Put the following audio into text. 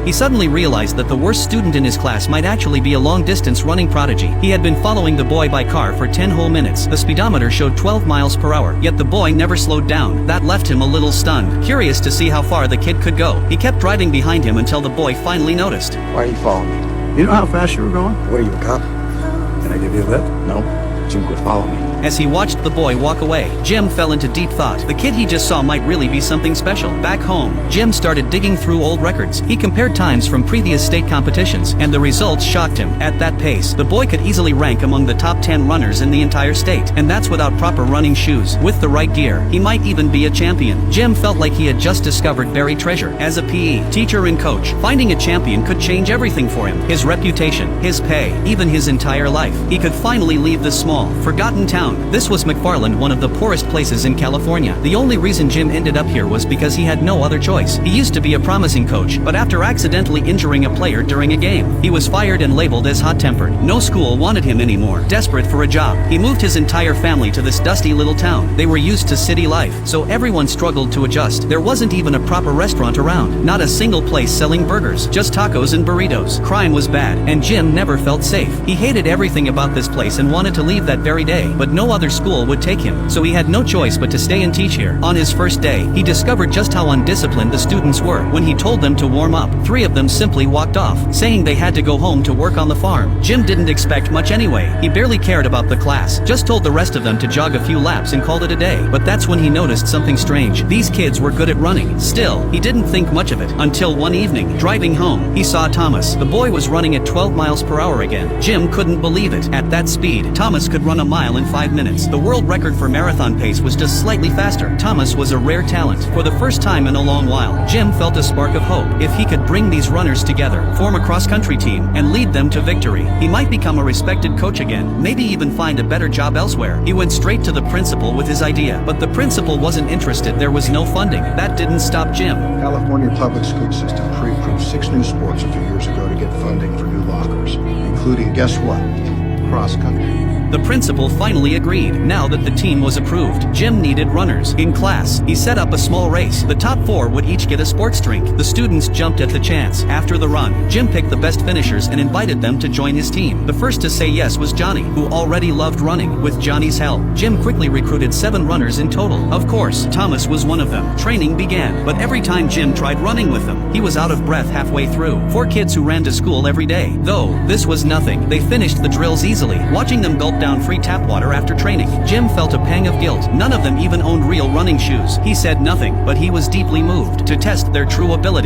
he suddenly realized that the worst student in his class might actually be a long-distance running prodigy. He had been following the boy by car for 10 whole minutes. The speedometer showed 12 miles per hour, yet the boy never slowed down. That left him a little stunned. Curious to see how far the kid could go, he kept driving behind him until the boy finally noticed. Why are you following me? You know how fast you were going? What are you, a cop? Can I give you a lift? No. Jim, quit following me. As he watched the boy walk away, Jim fell into deep thought. The kid he just saw might really be something special. Back home, Jim started digging through old records. He compared times from previous state competitions, and the results shocked him. At that pace, the boy could easily rank among the top 10 runners in the entire state, and that's without proper running shoes. With the right gear, he might even be a champion. Jim felt like he had just discovered buried treasure. As a PE teacher and coach, finding a champion could change everything for him. His reputation, his pay, even his entire life. He could finally leave the small, forgotten town. This was McFarland, one of the poorest places in California. The only reason Jim ended up here was because he had no other choice. He used to be a promising coach, but after accidentally injuring a player during a game, he was fired and labeled as hot-tempered. No school wanted him anymore. Desperate for a job, he moved his entire family to this dusty little town. They were used to city life, so everyone struggled to adjust. There wasn't even a proper restaurant around. Not a single place selling burgers, just tacos and burritos. Crime was bad, and Jim never felt safe. He hated everything about this place and wanted to leave that very day, but no other school would take him, so he had no choice but to stay and teach here. On his first day, he discovered just how undisciplined the students were. When he told them to warm up, 3 of them simply walked off, saying they had to go home to work on the farm. Jim didn't expect much anyway. He barely cared about the class, just told the rest of them to jog a few laps and called it a day. But that's when he noticed something strange. These kids were good at running. Still, he didn't think much of it, until one evening, driving home, he saw Thomas. The boy was running at 12 miles per hour again. Jim couldn't believe it. At that speed, Thomas could run a mile in 5 minutes. The world record for marathon pace was just slightly faster. Thomas was a rare talent. For the first time in a long while, Jim felt a spark of hope. If he could bring these runners together, form a cross-country team, and lead them to victory, he might become a respected coach again, maybe even find a better job elsewhere. He went straight to the principal with his idea, but the principal wasn't interested. There was no funding. That didn't stop Jim. California public school system pre-approved 6 new sports a few years ago to get funding for new lockers, including, guess what? Cross-country. The principal finally agreed. Now that the team was approved, Jim needed runners. In class, he set up a small race. The top 4 would each get a sports drink. The students jumped at the chance. After the run, Jim picked the best finishers and invited them to join his team. The first to say yes was Johnny, who already loved running. With Johnny's help, Jim quickly recruited 7 runners in total. Of course, Thomas was one of them. Training began, but every time Jim tried running with them, he was out of breath halfway through. 4 kids who ran to school every day. Though, this was nothing. They finished the drills easily. Watching them gulp down free tap water after training, Jim felt a pang of guilt. None of them even owned real running shoes. He said nothing, but he was deeply moved. To test their true ability,